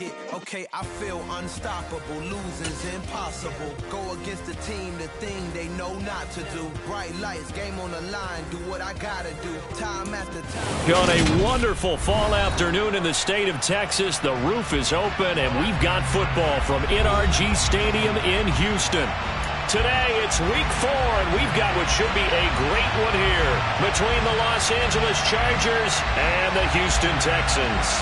Okay, I feel unstoppable, losing's impossible. Go against the team, the thing they know not to do. Bright lights, game on the line, do what I gotta do. Time after time. On a wonderful fall afternoon in the state of Texas, the roof is open and we've got football from NRG Stadium in Houston. Today, it's week 4, and we've got what should be a great one here between the Los Angeles Chargers and the Houston Texans.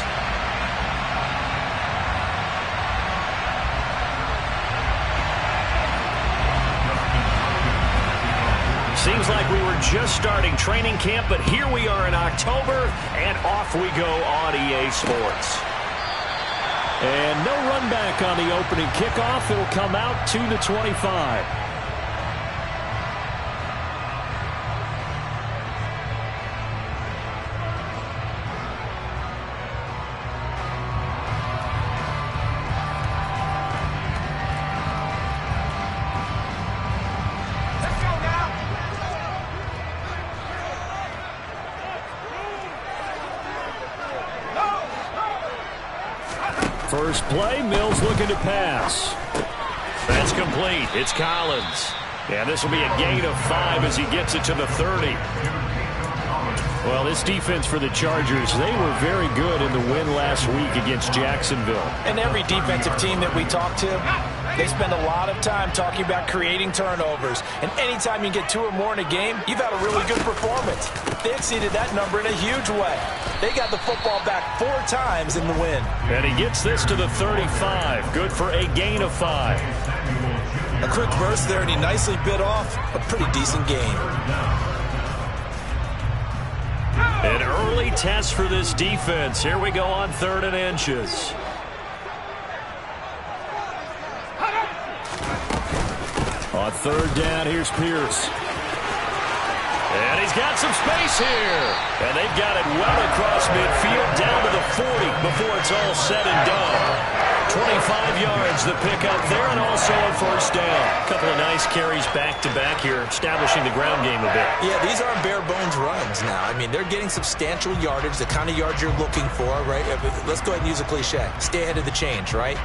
Seems like we were just starting training camp, but here we are in October, and off we go on EA Sports. And no run back on the opening kickoff. It'll come out to the 25. First play, Mills looking to pass. That's complete. It's Collins. And this will be a gain of 5 as he gets it to the 30. Well, this defense for the Chargers, they were very good in the win last week against Jacksonville. And every defensive team that we talk to, they spend a lot of time talking about creating turnovers. And anytime you get 2 or more in a game, you've had a really good performance. They exceeded that number in a huge way. They got the football back 4 times in the win. And he gets this to the 35. Good for a gain of 5. A quick burst there, and he nicely bit off a pretty decent gain. An early test for this defense. Here we go on 3rd and inches. On 3rd down, here's Pierce. And he's got some space here. And they've got it well across midfield down to the 40 before it's all said and done. 25 yards the pickup there, and also a first down. A couple of nice carries back-to-back here, establishing the ground game a bit. Yeah, these aren't bare-bones runs now. I mean, they're getting substantial yardage, the kind of yards you're looking for, right? Let's go ahead and use a cliche. Stay ahead of the change, right?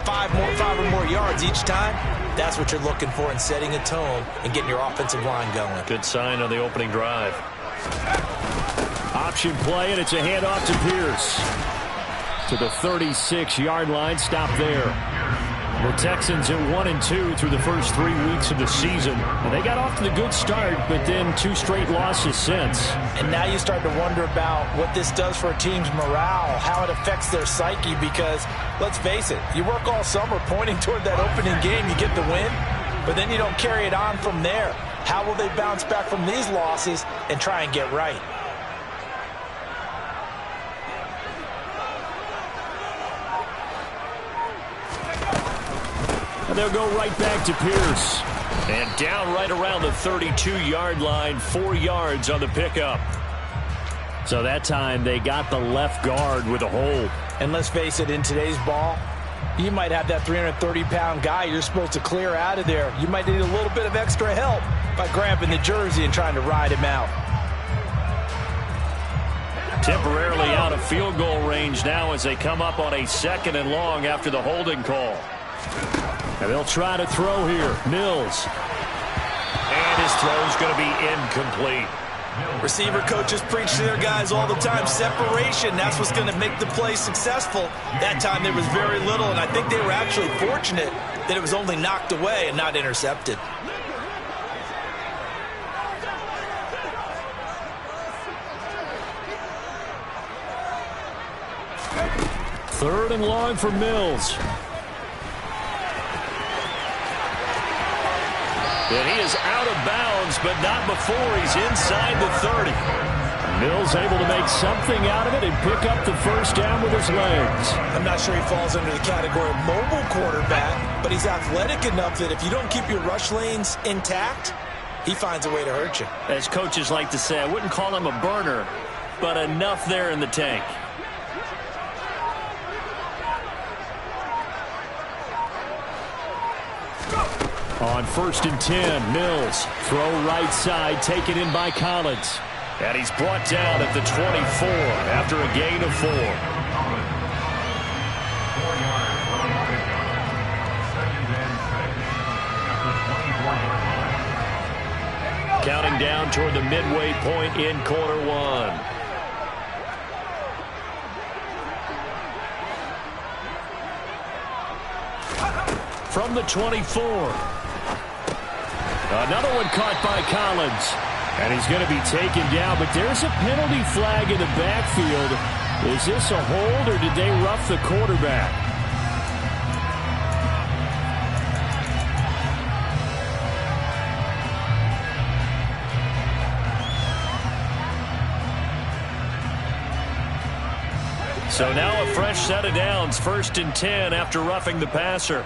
5 or more yards each time. That's what you're looking for in setting a tone and getting your offensive line going. Good sign on the opening drive. Option play, and it's a handoff to Pierce. To the 36-yard line, stop there. The Texans at 1-2 through the first 3 weeks of the season. And they got off to the good start, but then 2 straight losses since. And now you start to wonder about what this does for a team's morale, how it affects their psyche, because, let's face it, you work all summer pointing toward that opening game, you get the win, but then you don't carry it on from there. How will they bounce back from these losses and try and get right? And they'll go right back to Pierce. And down right around the 32-yard line, 4 yards on the pickup. So that time they got the left guard with a hold. And let's face it, in today's ball, you might have that 330-pound guy you're supposed to clear out of there. You might need a little bit of extra help by grabbing the jersey and trying to ride him out. Temporarily out of field goal range now as they come up on a 2nd and long after the holding call. And they'll try to throw here. Mills. And his throw's going to be incomplete. Receiver coaches preach to their guys all the time. Separation, that's what's going to make the play successful. That time there was very little, and I think they were actually fortunate that it was only knocked away and not intercepted. Third and long for Mills. And he is out of bounds, but not before he's inside the 30. Mills able to make something out of it and pick up the first down with his legs. I'm not sure he falls under the category of mobile quarterback, but he's athletic enough that if you don't keep your rush lanes intact, he finds a way to hurt you. As coaches like to say, I wouldn't call him a burner, but enough there in the tank. On 1st and 10, Mills. Throw right side, taken in by Collins. And he's brought down at the 24 after a gain of 4. counting down toward the midway point in quarter one. From the 24. Another one caught by Collins. And he's going to be taken down, but there's a penalty flag in the backfield. Is this a hold, or did they rough the quarterback? So now a fresh set of downs, 1st and 10 after roughing the passer.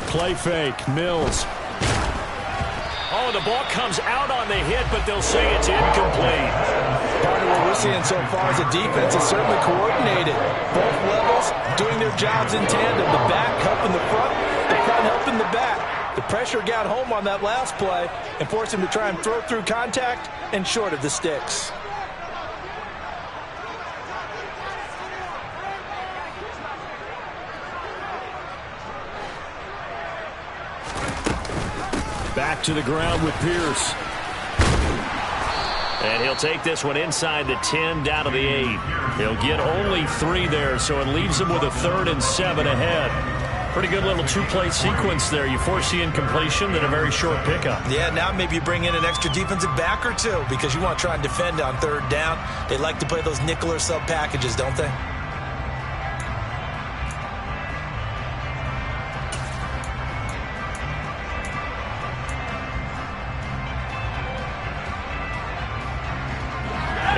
Play fake, Mills. Oh, the ball comes out on the hit, but they'll say it's incomplete. Part of what we're seeing so far is the defense is certainly coordinated. Both levels doing their jobs in tandem. The back helping the front helping the back. The pressure got home on that last play and forced him to try and throw through contact and short of the sticks. Back to the ground with Pierce. And he'll take this one inside the 10, down to the 8. He'll get only 3 there, so it leaves him with a 3rd and 7 ahead. Pretty good little two-play sequence there. You force the incompletion, then a very short pickup. Yeah, now maybe you bring in an extra defensive back or two because you want to try and defend on 3rd down. They like to play those nickel or sub packages, don't they?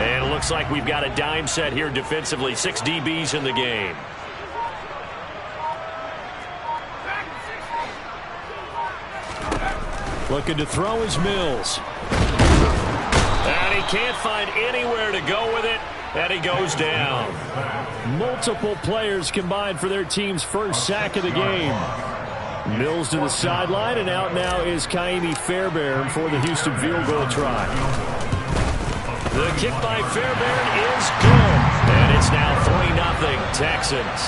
And it looks like we've got a dime set here defensively. 6 DBs in the game. Looking to throw is Mills. And he can't find anywhere to go with it. And he goes down. Multiple players combined for their team's first sack of the game. Mills to the sideline, and out now is Kaimi Fairbairn for the Houston field goal try. The kick by Fairbairn is good. And it's now 3-0 Texans.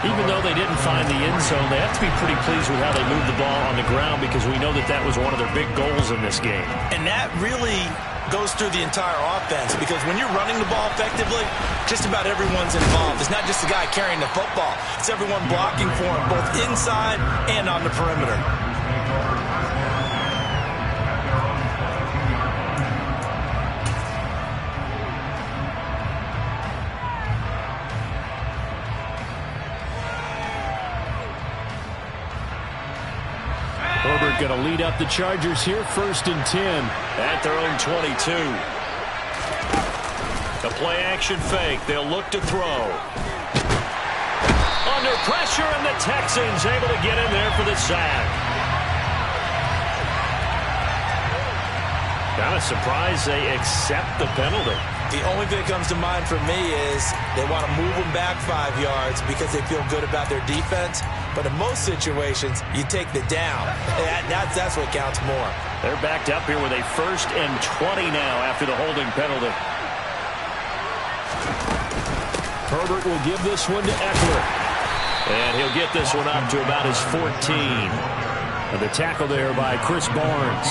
Even though they didn't find the end zone, they have to be pretty pleased with how they moved the ball on the ground because we know that that was one of their big goals in this game. And that really goes through the entire offense because when you're running the ball effectively, just about everyone's involved. It's not just the guy carrying the football. It's everyone blocking for him, both inside and on the perimeter. Herbert going to lead up the Chargers here, 1st and 10 at their own 22. The play action fake. They'll look to throw. Under pressure, and the Texans able to get in there for the sack. Kind of surprised they accept the penalty. The only thing that comes to mind for me is they want to move them back 5 yards because they feel good about their defense. But in most situations, you take the down. That's what counts more. They're backed up here with a 1st and 20 now after the holding penalty. Herbert will give this one to Eckler. And he'll get this one up to about his 14. And the tackle there by Chris Barnes.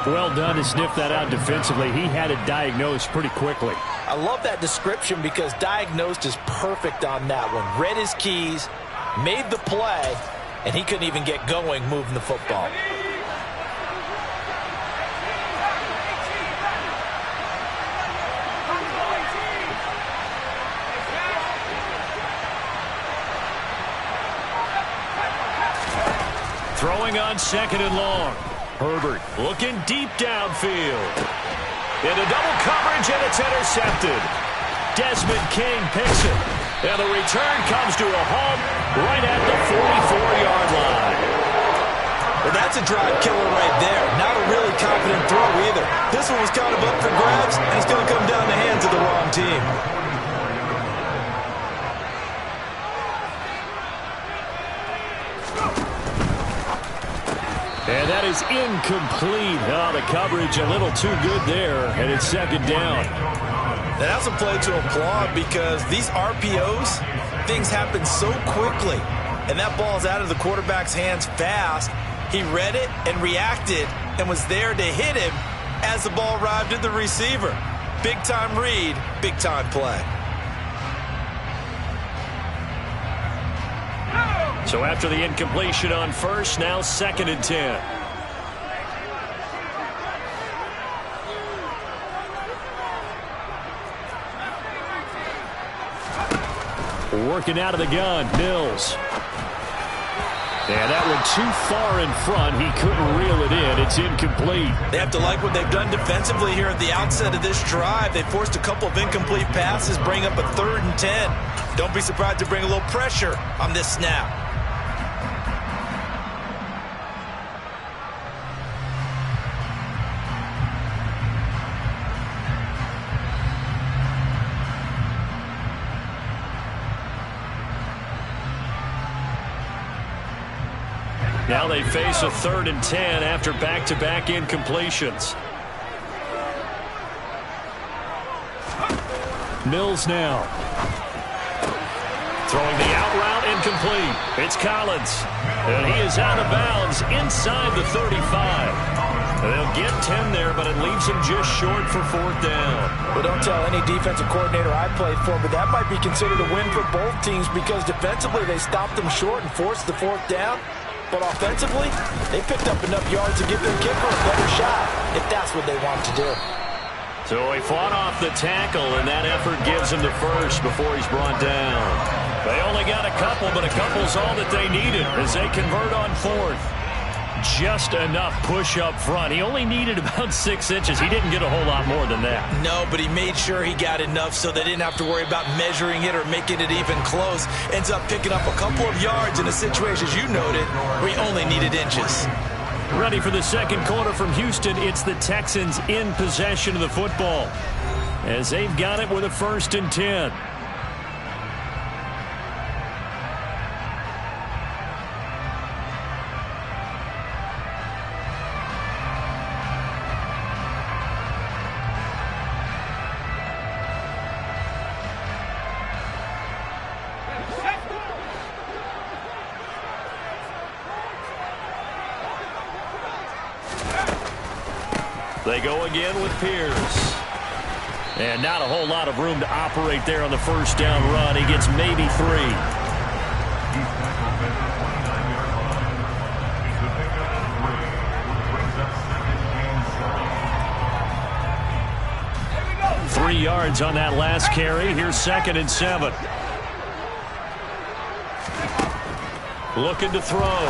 Well done to sniff that out defensively. He had it diagnosed pretty quickly. I love that description because diagnosed is perfect on that one. Read his keys, made the play, and he couldn't even get going moving the football. Throwing on 2nd and long. Herbert looking deep downfield. Into double coverage, and it's intercepted. Desmond King picks it. And the return comes to a halt right at the 44-yard line. Well, that's a drive killer right there. Not a really confident throw either. This one was kind of up for grabs, and it's going to come down the hands of the wrong team. And that is incomplete. Oh, the coverage a little too good there, and it's second down. That's a play to applaud because these RPOs, things happen so quickly. And that ball's out of the quarterback's hands fast. He read it and reacted and was there to hit him as the ball arrived at the receiver. Big-time read, big-time play. So after the incompletion on first, now 2nd and 10. Working out of the gun, Mills. And that one too far in front. He couldn't reel it in. It's incomplete. They have to like what they've done defensively here at the outset of this drive. They forced a couple of incomplete passes, bring up a 3rd and 10. Don't be surprised to bring a little pressure on this snap. Now they face a 3rd and 10 after back-to-back incompletions. Mills now. Throwing the out route incomplete. It's Collins. And he is out of bounds inside the 35. They'll get 10 there, but it leaves him just short for 4th down. Well, don't tell any defensive coordinator I played for, but that might be considered a win for both teams because defensively they stopped them short and forced the 4th down. But offensively, they picked up enough yards to give their kicker a better shot, if that's what they want to do. So he fought off the tackle, and that effort gives him the first before he's brought down. They only got a couple, but a couple's all that they needed as they convert on 4th. Just enough push up front. He only needed about 6 inches. He didn't get a whole lot more than that. No, but he made sure he got enough so they didn't have to worry about measuring it or making it even close. Ends up picking up a couple of yards in a situation, as you noted, where he only needed inches. Ready for the second quarter from Houston. It's the Texans in possession of the football as they've got it with a 1st and 10. They go again with Pierce. And not a whole lot of room to operate there on the 1st down run. He gets maybe 3. Three yards on that last carry. Here's 2nd and 7. Looking to throw.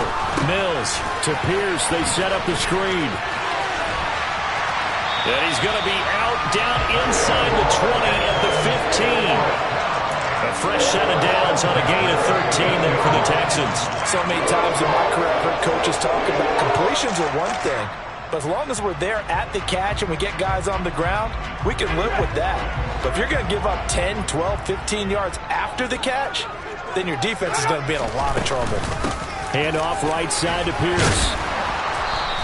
Mills to Pierce. They set up the screen. And he's going to be out down inside the 20 at the 15. A fresh set of downs on a gain of 13 there for the Texans. So many times in my career I've heard coaches talk about completions are one thing. But as long as we're there at the catch and we get guys on the ground, we can live with that. But if you're going to give up 10, 12, 15 yards after the catch, then your defense is going to be in a lot of trouble. Hand off right side to Pierce.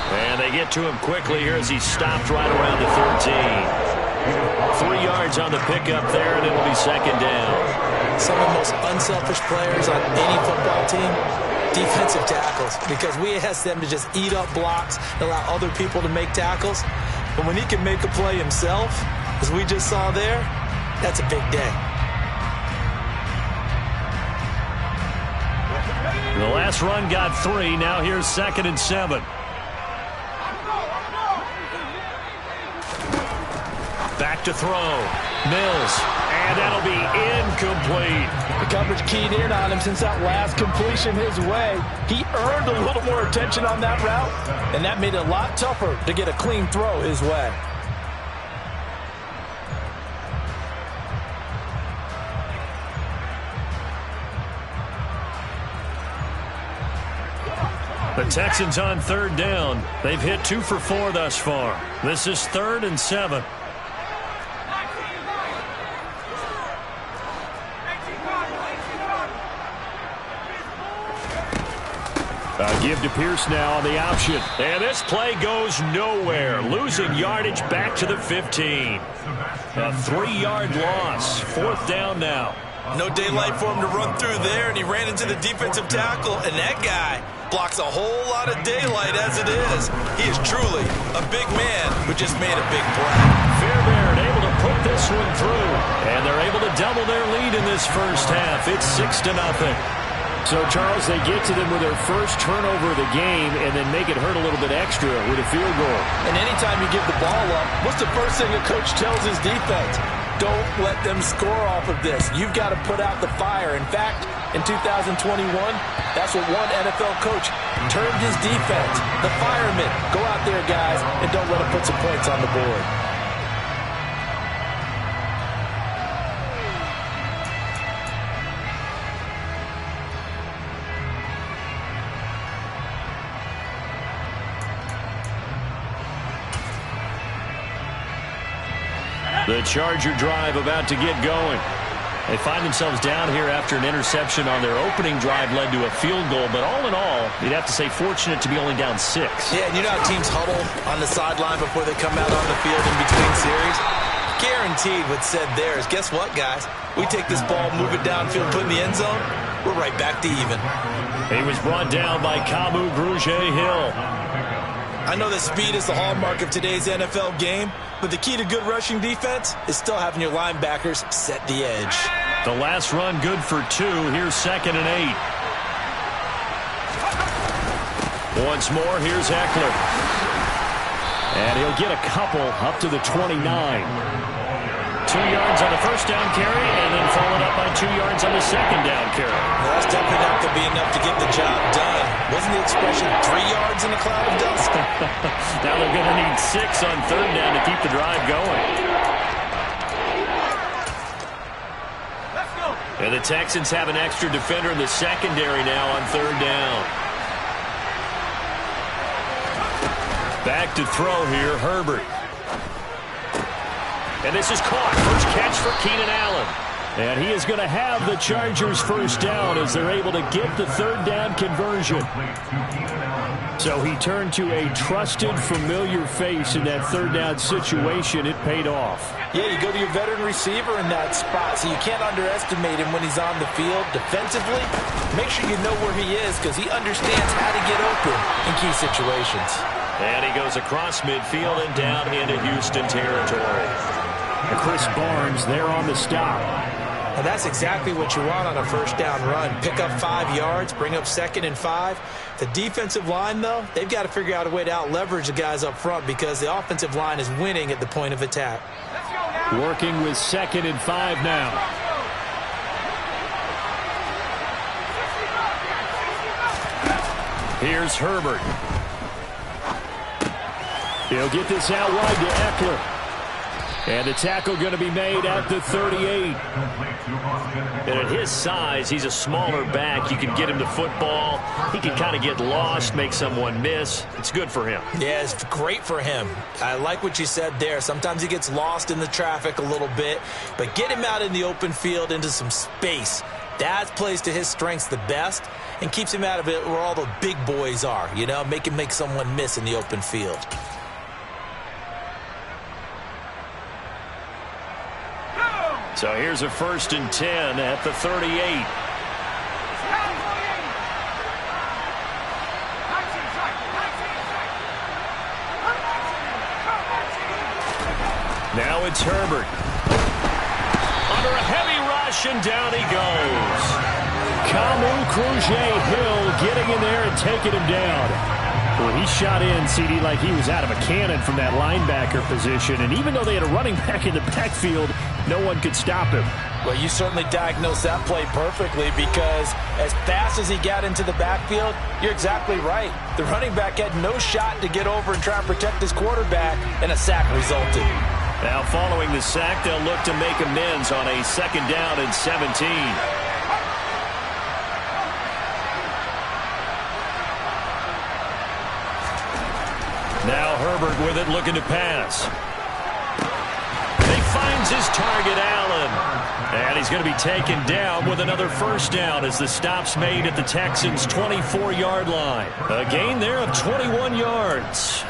And they get to him quickly here as he stopped right around the 13. 3 yards on the pickup there, and it'll be 2nd down. Some of the most unselfish players on any football team, defensive tackles, because we ask them to just eat up blocks and allow other people to make tackles. But when he can make a play himself, as we just saw there, that's a big day. The last run got 3. Now here's 2nd and 7. Back to throw. Mills. And that'll be incomplete. The coverage keyed in on him since that last completion his way. He earned a little more attention on that route, and that made it a lot tougher to get a clean throw his way. The Texans on 3rd down. They've hit 2 for 4 thus far. This is 3rd and 7. Give to Pierce now on the option. And this play goes nowhere. Losing yardage back to the 15. A 3-yard loss. 4th down now. No daylight for him to run through there, and he ran into the defensive tackle, and that guy blocks a whole lot of daylight as it is. He is truly a big man who just made a big play. Fairbairn able to put this one through, and they're able to double their lead in this first half. It's 6-0. So, Charles, they get to them with their first turnover of the game and then make it hurt a little bit extra with a field goal. And anytime you give the ball up, what's the first thing a coach tells his defense? Don't let them score off of this. You've got to put out the fire. In fact, in 2021, that's what one NFL coach termed his defense. The firemen. Go out there, guys, and don't let them put some points on the board. The Charger drive about to get going. They find themselves down here after an interception on their opening drive led to a field goal. But all in all, you'd have to say fortunate to be only down 6. Yeah, and you know how teams huddle on the sideline before they come out on the field in between series? Guaranteed what's said there is, guess what, guys? We take this ball, move it downfield, put it in the end zone, we're right back to even. He was brought down by Kamu Grugier-Hill. I know that speed is the hallmark of today's NFL game, but the key to good rushing defense is still having your linebackers set the edge. The last run good for 2. Here's 2nd and 8. Once more, here's Eckler. And he'll get a couple up to the 29. 2 yards on the first down carry, and then followed up by 2 yards on the second down carry. Well, that's definitely not going to be enough to get the job done. Wasn't the expression 3 yards in a cloud of dust? Now they're going to need 6 on 3rd down to keep the drive going. Let's go. And the Texans have an extra defender in the secondary now on 3rd down. Back to throw here, Herbert. And this is caught. First catch for Keenan Allen. And he is going to have the Chargers first down as they're able to get the 3rd down conversion. So he turned to a trusted, familiar face in that 3rd down situation. It paid off. Yeah, you go to your veteran receiver in that spot, so you can't underestimate him when he's on the field. Defensively, make sure you know where he is because he understands how to get open in key situations. And he goes across midfield and down into Houston territory. Chris Barnes there on the stop. And that's exactly what you want on a first down run. Pick up 5 yards, bring up 2nd and 5. The defensive line, though, they've got to figure out a way to out-leverage the guys up front because the offensive line is winning at the point of attack. Working with 2nd and 5 now. Here's Herbert. He'll get this out wide to Eckler. And the tackle going to be made at the 38. And at his size, he's a smaller back. You can get him the football. He can kind of get lost, make someone miss. It's good for him. Yeah, it's great for him. I like what you said there. Sometimes he gets lost in the traffic a little bit. But get him out in the open field into some space. That plays to his strengths the best and keeps him out of it where all the big boys are. You know, make him make someone miss in the open field. So here's a 1st and 10 at the 38. Now it's Herbert. Under a heavy rush, and down he goes. Kamu Grugier-Hill getting in there and taking him down. Well, he shot in, CD, like he was out of a cannon from that linebacker position. And even though they had a running back in the backfield, no one could stop him. Well, you certainly diagnosed that play perfectly because as fast as he got into the backfield, you're exactly right. The running back had no shot to get over and try and protect his quarterback, and a sack resulted. Now, following the sack, they'll look to make amends on a 2nd down and 17. Now Herbert with it, looking to pass. They find finds his target, Allen. And he's going to be taken down with another first down as the stop's made at the Texans' 24-yard line. A gain there of 21 yards.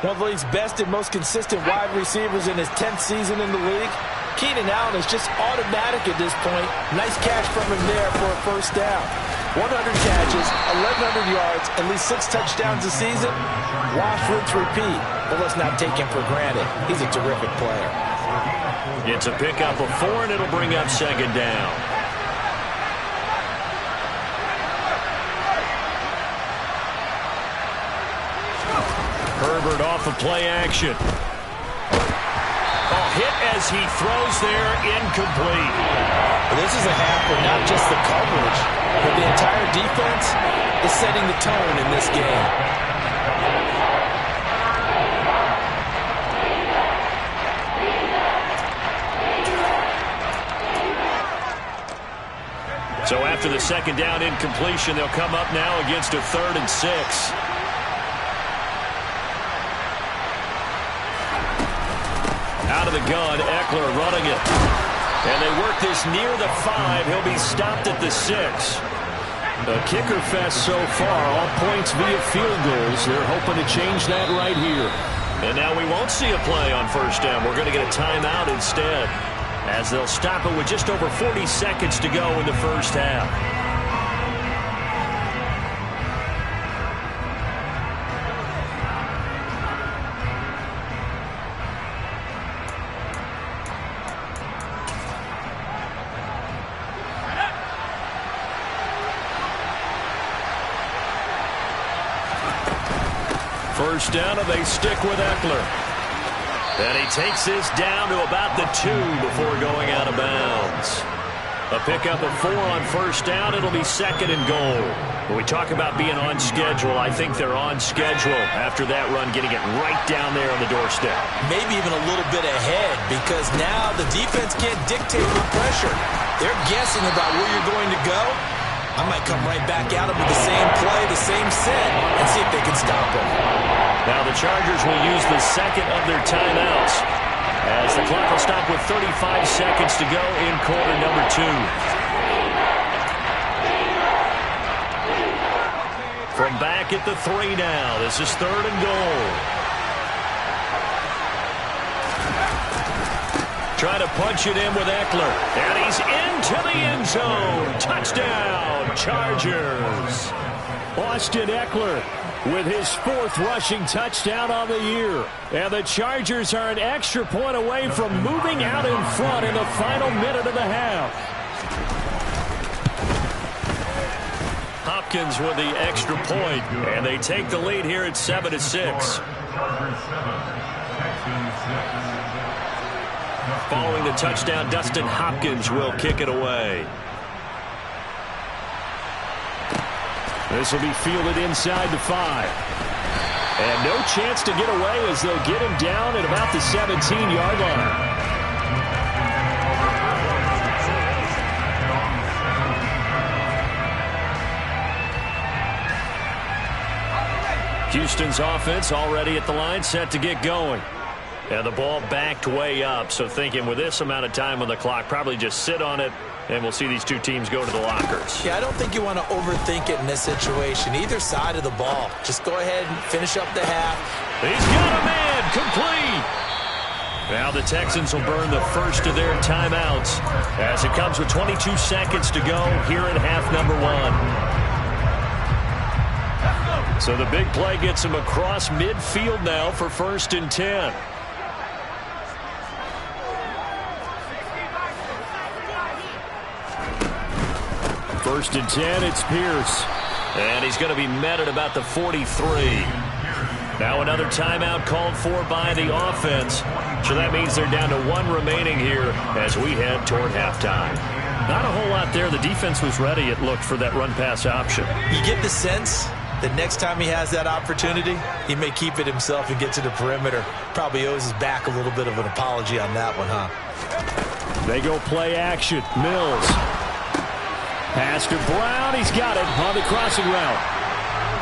One of the league's best and most consistent wide receivers in his 10th season in the league. Keenan Allen is just automatic at this point. Nice catch from him there for a first down. 100 catches, 1,100 yards, at least 6 touchdowns a season. Wash, rinse, repeat. But let's not take him for granted. He's a terrific player. It's a pickup of 4, and it'll bring up second down. Herbert off of play action. Hit as he throws there, incomplete. This is a half where not just the coverage, but the entire defense is setting the tone in this game. So after the second down incompletion, they'll come up now against a 3rd and 6. Out of the gun, Eckler running it. And they work this near the 5. He'll be stopped at the 6. A kicker fest so far, all points via field goals. They're hoping to change that right here. And now we won't see a play on first down. We're going to get a timeout instead, as they'll stop it with just over 40 seconds to go in the first half. First down, and they stick with Eckler. And he takes this down to about the 2 before going out of bounds. A pickup of 4 on first down. It'll be 2nd and goal. When we talk about being on schedule, I think they're on schedule after that run, getting it right down there on the doorstep. Maybe even a little bit ahead, because now the defense can't dictate the pressure. They're guessing about where you're going to go. I might come right back at them with the same play, the same set, and see if they can stop them. Now the Chargers will use the second of their timeouts, as the clock will stop with 35 seconds to go in quarter number 2. From back at the 3 now, this is 3rd and goal. Trying to punch it in with Eckler. And he's into the end zone. Touchdown, Chargers. Austin Eckler with his 4th rushing touchdown on the year. And the Chargers are an extra point away from moving out in front in the final minute of the half. Hopkins with the extra point, and they take the lead here at 7-6. Following the touchdown, Dustin Hopkins will kick it away. This will be fielded inside the 5. And no chance to get away as they'll get him down at about the 17-yard line. Houston's offense already at the line, set to get going. And the ball backed way up, so thinking with this amount of time on the clock, probably just sit on it, and we'll see these two teams go to the lockers. Yeah, I don't think you want to overthink it in this situation. Either side of the ball. Just go ahead and finish up the half. He's got a man, complete. Now the Texans will burn the first of their timeouts as it comes with 22 seconds to go here in half number 1. So the big play gets him across midfield now for 1st and 10. First and 10, it's Pierce. And he's going to be met at about the 43. Now another timeout called for by the offense. So that means they're down to 1 remaining here as we head toward halftime. Not a whole lot there. The defense was ready, it looked, for that run-pass option. You get the sense that next time he has that opportunity, he may keep it himself and get to the perimeter. Probably owes his back a little bit of an apology on that one, huh? They go play action. Mills. Pass to Brown. He's got it on the crossing route.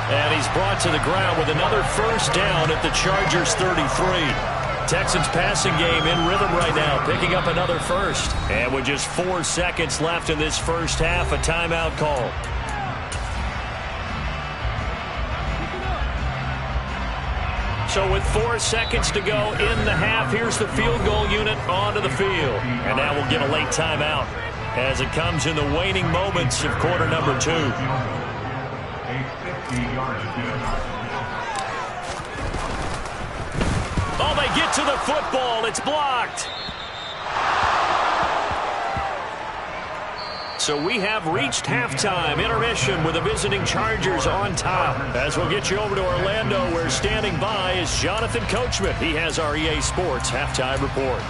And he's brought to the ground with another first down at the Chargers 33. Texans passing game in rhythm right now, picking up another first. And with just 4 seconds left in this first half, a timeout call. So with 4 seconds to go in the half, here's the field goal unit onto the field. And now we'll get a late timeout as it comes in the waning moments of quarter number 2. Oh, they get to the football. It's blocked. So we have reached halftime intermission with the visiting Chargers on top. As we'll get you over to Orlando, where standing by is Jonathan Coachman. He has our EA Sports halftime report.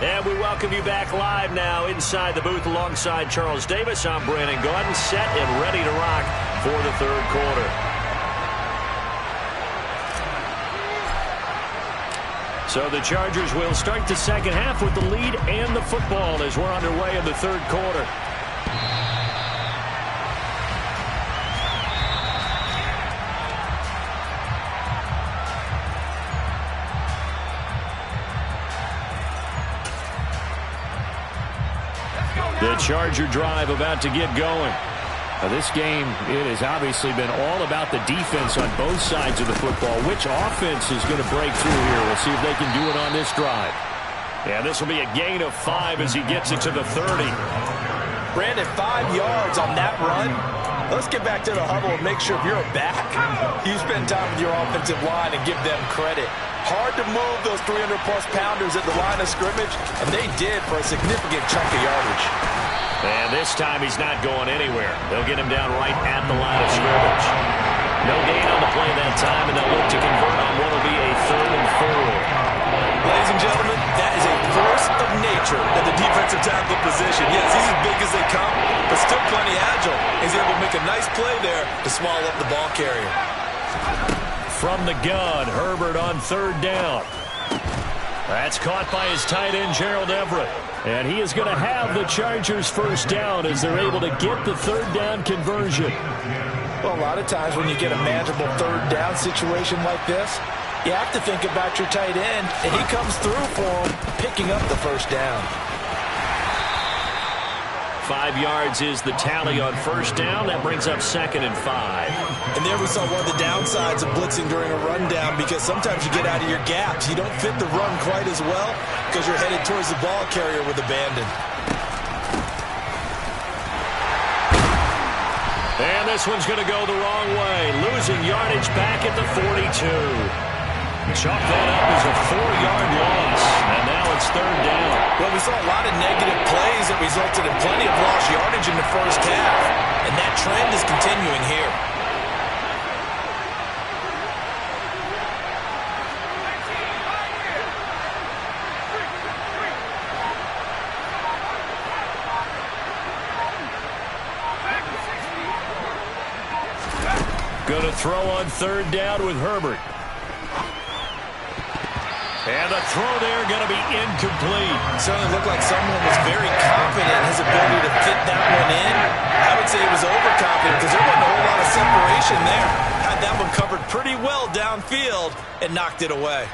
And we welcome you back live now inside the booth alongside Charles Davis. I'm Brandon Gaudin, set and ready to rock for the third quarter. So the Chargers will start the second half with the lead and the football as we're underway in the third quarter. The Charger drive about to get going. Now this game, it has obviously been all about the defense on both sides of the football. Which offense is going to break through here? We'll see if they can do it on this drive. And this will be a gain of 5 as he gets it to the 30. Brandon, 5 yards on that run. Let's get back to the huddle and make sure if you're a back, you spend time with your offensive line and give them credit. Hard to move those 300-plus pounders at the line of scrimmage, and they did for a significant chunk of yardage. And this time he's not going anywhere. They'll get him down right at the line of scrimmage. No gain on the play that time, and they'll look to convert on what will be a 3rd and 4. Ladies and gentlemen, that is a force of nature at the defensive tackle position. Yes, he's as big as they come, but still plenty agile. He's able to make a nice play there to swallow up the ball carrier. From the gun, Herbert on 3rd down. That's caught by his tight end, Gerald Everett. And he is going to have the Chargers first down as they're able to get the 3rd down conversion. Well, a lot of times when you get a manageable 3rd down situation like this, you have to think about your tight end, and he comes through for him, picking up the first down. 5 yards is the tally on first down. That brings up 2nd and 5. And there we saw one of the downsides of blitzing during a rundown, because sometimes you get out of your gaps. You don't fit the run quite as well because you're headed towards the ball carrier with abandon. And this one's going to go the wrong way. Losing yardage back at the 42. Chalk that up as a 4-yard loss, and now it's 3rd down. Well, we saw a lot of negative plays that resulted in plenty of lost yardage in the first half, and that trend is continuing here. Going to throw on 3rd down with Herbert. And the throw there going to be incomplete. Certainly looked like someone was very confident in his ability to fit that one in. I would say he was overconfident because there wasn't a whole lot of separation there. Had that one covered pretty well downfield and knocked it away.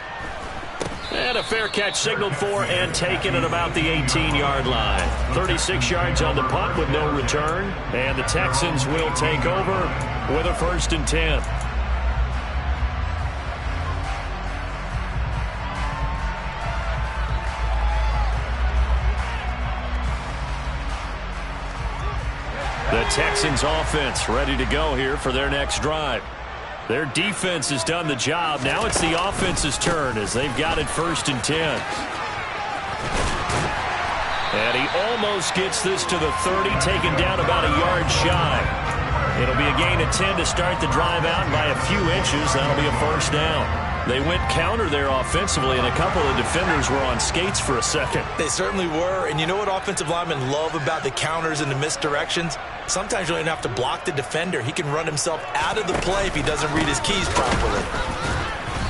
And a fair catch signaled for and taken at about the 18-yard line. 36 yards on the punt with no return. And the Texans will take over with a 1st and 10. The Texans offense ready to go here for their next drive. Their defense has done the job. Now it's the offense's turn as they've got it 1st and 10. And he almost gets this to the 30, taken down about a yard shy. It'll be a gain of 10 to start the drive out, and by a few inches, that'll be a 1st down. They went counter there offensively, and a couple of defenders were on skates for a second. They certainly were, and you know what offensive linemen love about the counters and the misdirections? Sometimes you don't even have to block the defender. He can run himself out of the play if he doesn't read his keys properly.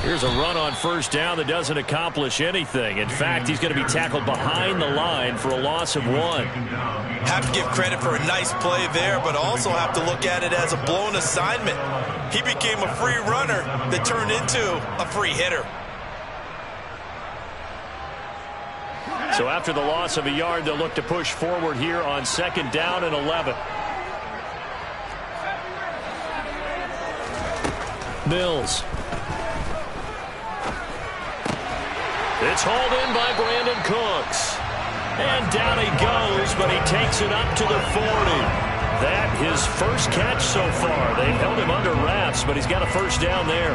Here's a run on first down that doesn't accomplish anything. In fact, he's going to be tackled behind the line for a loss of 1. Have to give credit for a nice play there, but also have to look at it as a blown assignment. He became a free runner that turned into a free hitter. So after the loss of a yard, they'll look to push forward here on 2nd down and 11. Mills. It's hauled in by Brandon Cooks. And down he goes, but he takes it up to the 40. That his first catch so far. They held him under wraps, but he's got a first down there.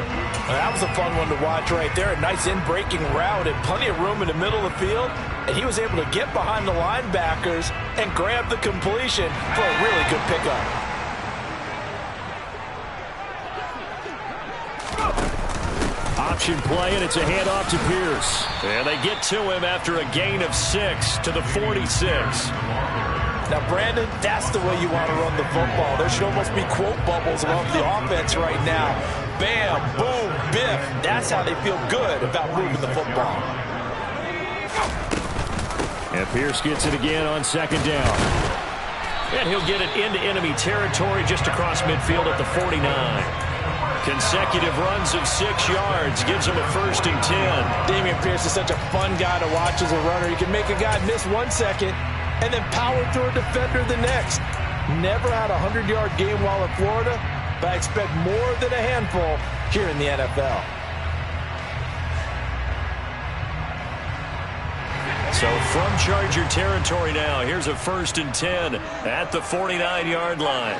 That was a fun one to watch right there. A nice in-breaking route and plenty of room in the middle of the field. And he was able to get behind the linebackers and grab the completion for a really good pickup. Option play, and it's a handoff to Pierce. And they get to him after a gain of 6 to the 46. Now, Brandon, that's the way you want to run the football. There should almost be quote bubbles above the offense right now. Bam, boom, biff. That's how they feel good about moving the football. And Pierce gets it again on 2nd down. And he'll get it into enemy territory just across midfield at the 49. Consecutive runs of 6 yards gives him a 1st and 10. Dameon Pierce is such a fun guy to watch as a runner. He can make a guy miss 1 second and then power through a defender the next. Never had a 100-yard game while in Florida, but I expect more than a handful here in the NFL. So from Charger territory now, here's a 1st and 10 at the 49-yard line.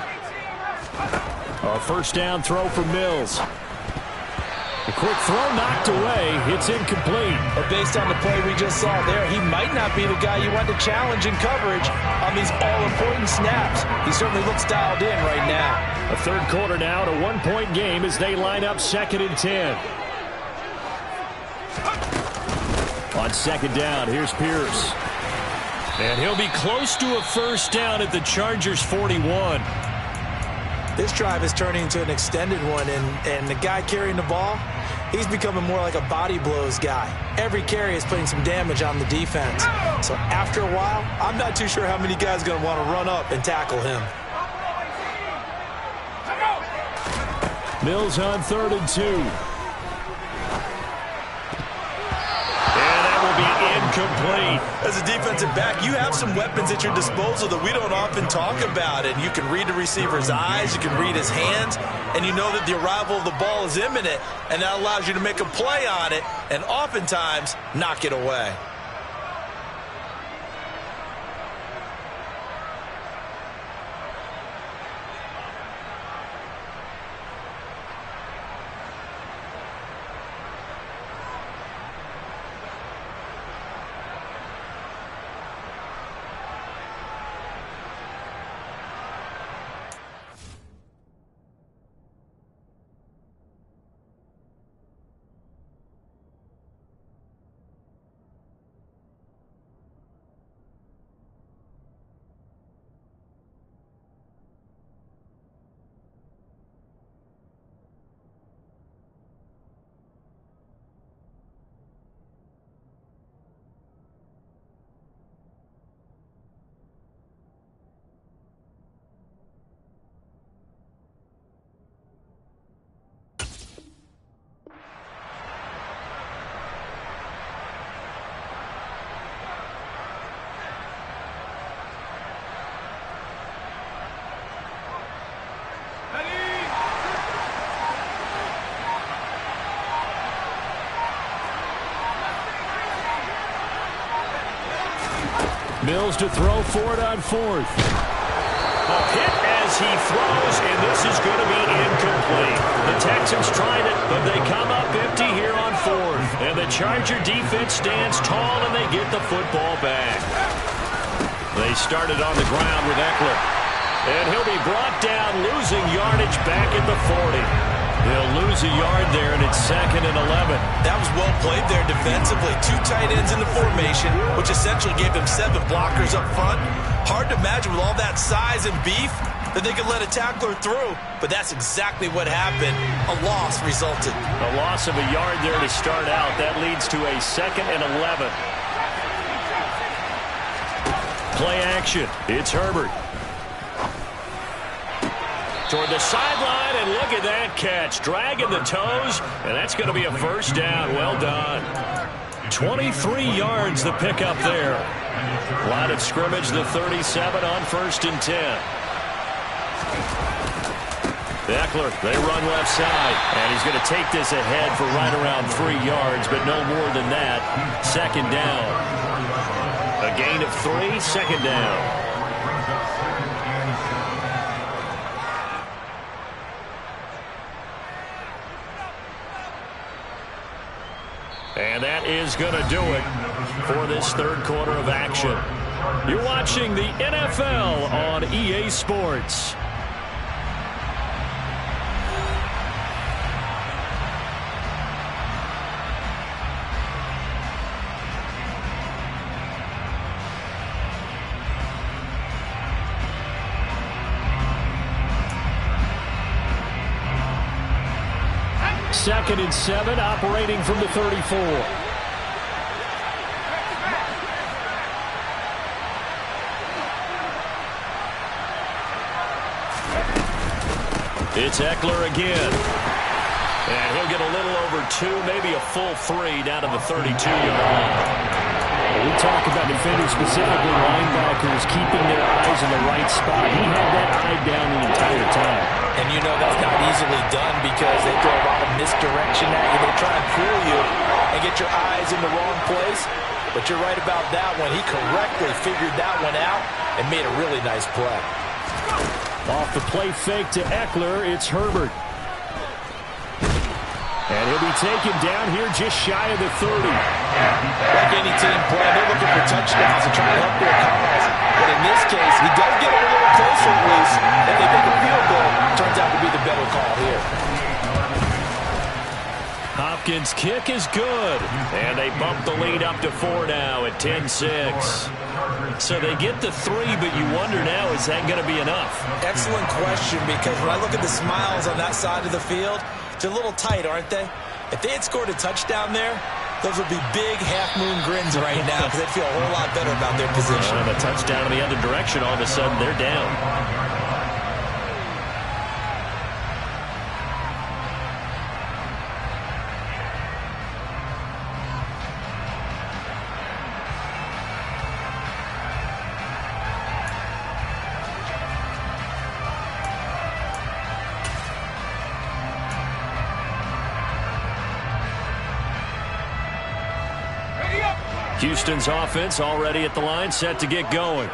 A first down throw for Mills. A quick throw knocked away. It's incomplete. But based on the play we just saw there, he might not be the guy you want to challenge in coverage on these all-important snaps. He certainly looks dialed in right now. A third quarter now, to 1-point game as they line up 2nd and 10. On 2nd down, here's Pierce. And he'll be close to a first down at the Chargers' 41. This drive is turning into an extended one, and the guy carrying the ball, he's becoming more like a body blows guy. Every carry is putting some damage on the defense. So after a while, I'm not too sure how many guys are going to want to run up and tackle him. Mills on 3rd and 2. Incomplete. As a defensive back, you have some weapons at your disposal that we don't often talk about. And you can read the receiver's eyes, you can read his hands, and you know that the arrival of the ball is imminent, and that allows you to make a play on it and oftentimes knock it away. Mills to throw for it on 4th. A hit as he throws, and this is going to be incomplete. The Texans tried it, but they come up empty here on 4th. And the Charger defense stands tall, and they get the football back. They started on the ground with Eckler. And he'll be brought down, losing yardage back at the 40. He'll lose a yard there, and it's 2nd and 11. That was well played there defensively. 2 tight ends in the formation, which essentially gave him 7 blockers up front. Hard to imagine with all that size and beef that they could let a tackler through, but that's exactly what happened. A loss resulted. A loss of a yard there to start out. That leads to a 2nd and 11. Play action. It's Herbert. Toward the sideline, and look at that catch. Dragging the toes, and that's going to be a first down. Well done. 23 yards the pickup there. Line of scrimmage, the 37 on 1st and 10. Eckler, they run left side, and he's going to take this ahead for right around 3 yards, but no more than that. 2nd down. A gain of 3, 2nd down. And that is going to do it for this 3rd quarter of action. You're watching the NFL on EA Sports. Second and 7, operating from the 34. It's Eckler again. And he'll get a little over 2, maybe a full 3 down to the 32-yard line. We talk about defenders, specifically linebackers, keeping their eyes in the right spot. He had that eye down the entire time. And you know that's not easily done because they throw a lot of misdirection at you. They try and fool you and get your eyes in the wrong place. But you're right about that one. He correctly figured that one out and made a really nice play. Off the play fake to Eckler, it's Herbert. And he'll be taken down here just shy of the 30. Like any team play, they're looking for touchdowns and trying to help their cause. But in this case, he does get a little closer at least. If they make a field goal, turns out to be the better call here. Hopkins' kick is good. And they bump the lead up to 4 now at 10-6. So they get the 3, but you wonder now, is that going to be enough? Excellent question, because when I look at the smiles on that side of the field, they're a little tight, aren't they? If they had scored a touchdown there, those would be big half-moon grins right now because they'd feel a whole lot better about their position. And a touchdown in the other direction, all of a sudden they're down. Houston's offense already at the line, set to get going.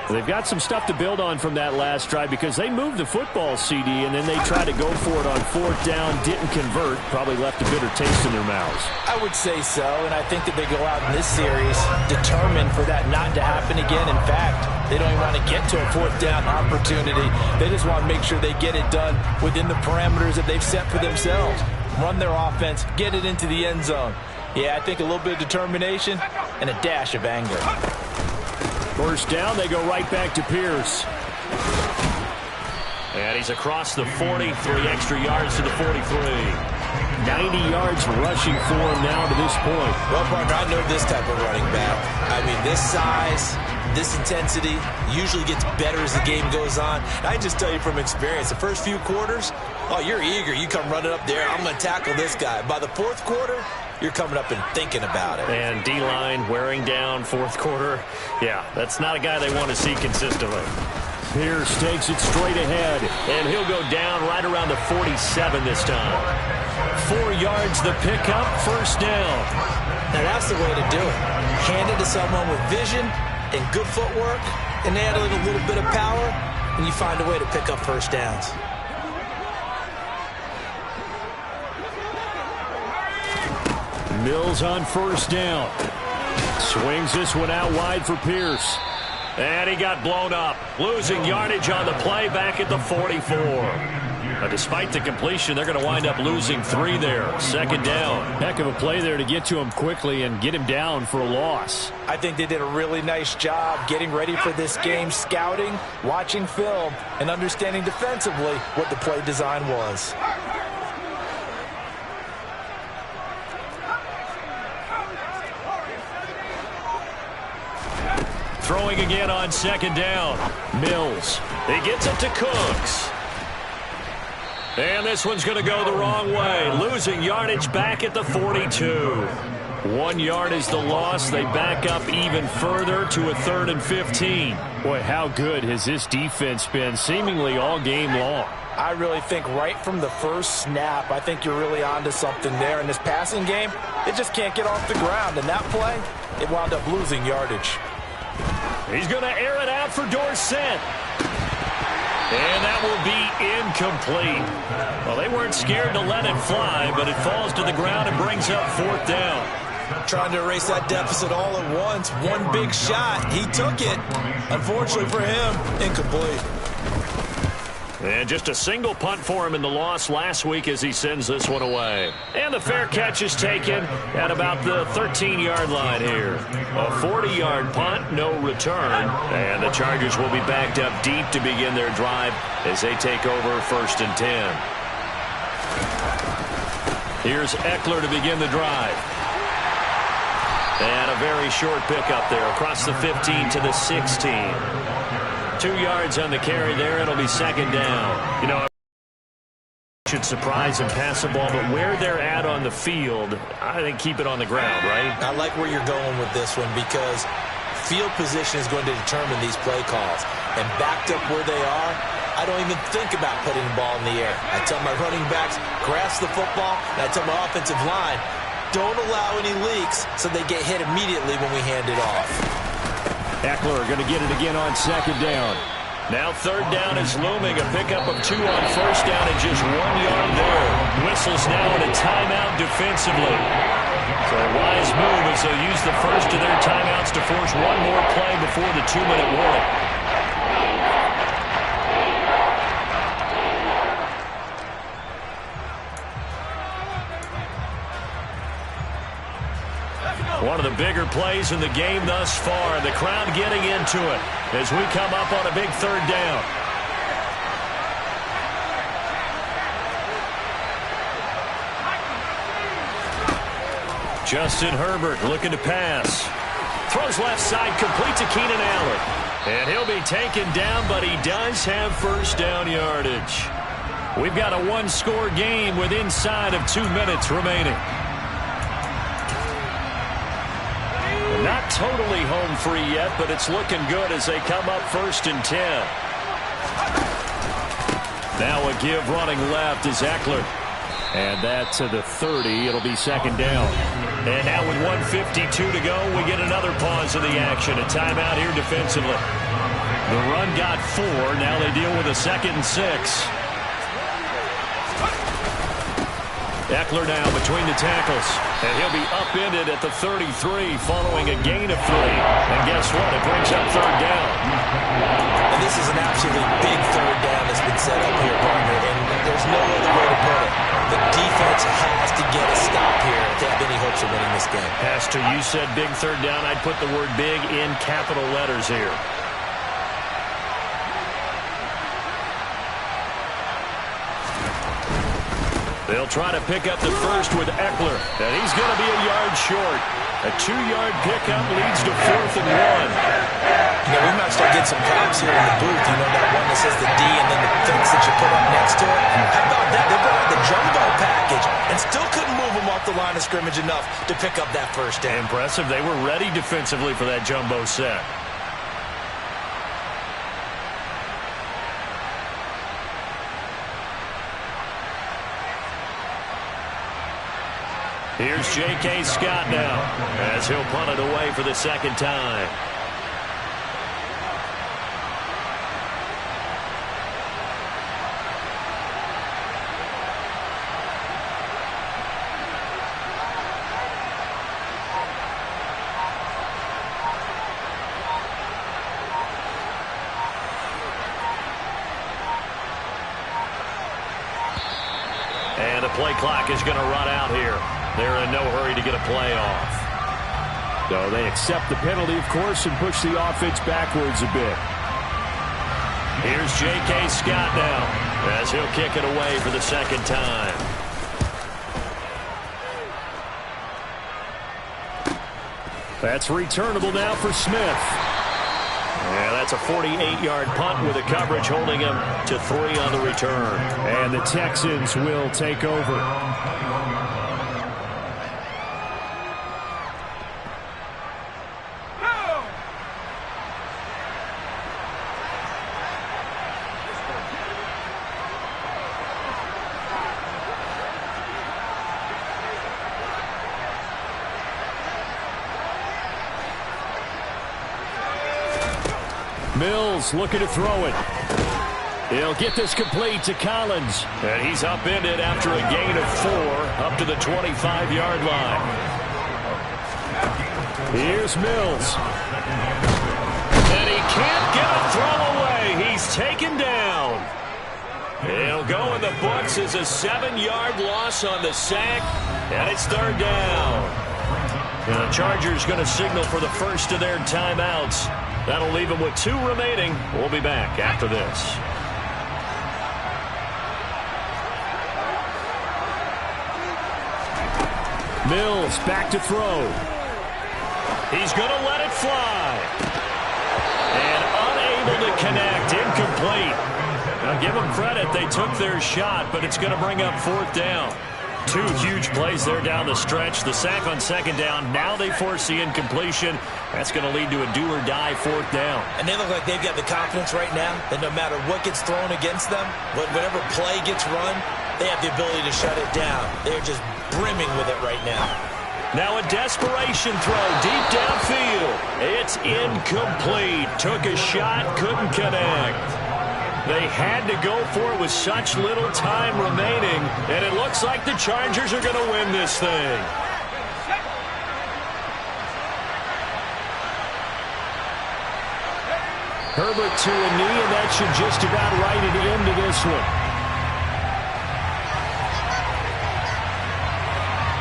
They've got some stuff to build on from that last drive because they moved the football, CD, and then they tried to go for it on 4th down, didn't convert, probably left a bitter taste in their mouths. I would say so, and I think that they go out in this series determined for that not to happen again. In fact, they don't even want to get to a 4th down opportunity. They just want to make sure they get it done within the parameters that they've set for themselves. Run their offense, get it into the end zone. Yeah, I think a little bit of determination and a dash of anger. 1st down, they go right back to Pierce. And he's across the 40, 3 extra yards to the 43. 90 yards rushing for him now to this point. Well, partner, I know this type of running back. I mean, this size, this intensity usually gets better as the game goes on. I just tell you from experience, the first few quarters, oh, you're eager. You come running up there, I'm going to tackle this guy. By the 4th quarter, you're coming up and thinking about it. And D-line wearing down 4th quarter. Yeah, that's not a guy they want to see consistently. Pierce takes it straight ahead. And he'll go down right around the 47 this time. 4 yards the pickup, 1st down. Now that's the way to do it. Hand it to someone with vision and good footwork, and add a little bit of power, and you find a way to pick up 1st downs. Mills on 1st down. Swings this one out wide for Pierce. And he got blown up. Losing yardage on the play back at the 44. Despite the completion, they're going to wind up losing 3 there. 2nd down. Heck of a play there to get to him quickly and get him down for a loss. I think they did a really nice job getting ready for this game, scouting, watching film, and understanding defensively what the play design was. Throwing again on 2nd down. Mills. He gets it to Cooks. And this one's going to go the wrong way. Losing yardage back at the 42. 1 yard is the loss. They back up even further to a 3rd and 15. Boy, how good has this defense been seemingly all game long? I really think right from the first snap, I think you're really onto something there. In this passing game, it just can't get off the ground. And that play, it wound up losing yardage. He's going to air it out for Dorsett. And that will be incomplete. Well, they weren't scared to let it fly, but it falls to the ground and brings up 4th down. Trying to erase that deficit all at once. One big shot. He took it. Unfortunately for him, incomplete. And just a single punt for him in the loss last week as he sends this one away. And the fair catch is taken at about the 13-yard line here. A 40-yard punt, no return. And the Chargers will be backed up deep to begin their drive as they take over 1st and 10. Here's Eckler to begin the drive. And a very short pickup there across the 15 to the 16. 2 yards on the carry there. It'll be 2nd down. You know, should surprise and pass the ball, but where they're at on the field, I think keep it on the ground, right? I like where you're going with this one because field position is going to determine these play calls. And backed up where they are, I don't even think about putting the ball in the air. I tell my running backs, grasp the football, and I tell my offensive line, don't allow any leaks so they get hit immediately when we hand it off. Eckler going to get it again on 2nd down. Now 3rd down is looming. A pickup of 2 on 1st down and just 1 yard there. Whistles now in a timeout defensively. So a wise move as they'll use the first of their timeouts to force one more play before the 2-minute warning. One of the bigger plays in the game thus far. The crowd getting into it as we come up on a big 3rd down. Justin Herbert looking to pass. Throws left side, complete to Keenan Allen. And he'll be taken down, but he does have 1st down yardage. We've got a 1-score game with inside of 2 minutes remaining. Not totally home free yet, but it's looking good as they come up 1st and 10. Now a give running left is Eckler. And that to the 30. It'll be 2nd down. And now with 1:52 to go, we get another pause in the action. A timeout here defensively. The run got 4. Now they deal with a 2nd and 6. Eckler now between the tackles. And he'll be upended at the 33 following a gain of 3. And guess what? It brings up 3rd down. And this is an absolutely big 3rd down that's been set up here, partner. And there's no other way to put it. The defense has to get a stop here if they have any hopes of winning this game. Pastor, you said big 3rd down. I'd put the word big in capital letters here. They'll try to pick up the first with Eckler, and he's going to be a yard short. A 2-yard pickup leads to 4th and 1. You know, we might start getting some props here in the booth. You know, that one that says the D and then the things that you put up next to it. How about that? They brought out the jumbo package and still couldn't move them off the line of scrimmage enough to pick up that 1st down. Impressive. They were ready defensively for that jumbo set. Here's J.K. Scott now as he'll punt it away for the 2nd time. And the play clock is going to run out here. They're in no hurry to get a play off. So they accept the penalty, of course, and push the offense backwards a bit. Here's J.K. Scott now as he'll kick it away for the second time. That's returnable now for Smith. Yeah, that's a 48-yard punt with the coverage holding him to 3 on the return. And the Texans will take over. Mills looking to throw it. He'll get this complete to Collins. And he's upended after a gain of 4 up to the 25-yard line. Here's Mills. And he can't get a throw away. He's taken down. He'll go in the books as a 7-yard loss on the sack. And it's 3rd down. And the Chargers going to signal for the first of their timeouts. That'll leave them with 2 remaining. We'll be back after this. Mills back to throw. He's going to let it fly. And unable to connect. Incomplete. Now give them credit. They took their shot, but it's going to bring up 4th down. 2 huge plays there down the stretch. The sack on 2nd down. Now they force the incompletion. That's going to lead to a do-or-die 4th down. And they look like they've got the confidence right now that no matter what gets thrown against them, whatever play gets run, they have the ability to shut it down. They're just brimming with it right now. Now a desperation throw deep downfield. It's incomplete. Took a shot, couldn't connect. They had to go for it with such little time remaining, and it looks like the Chargers are going to win this thing. Herbert to a knee, and that should just about write it into this one.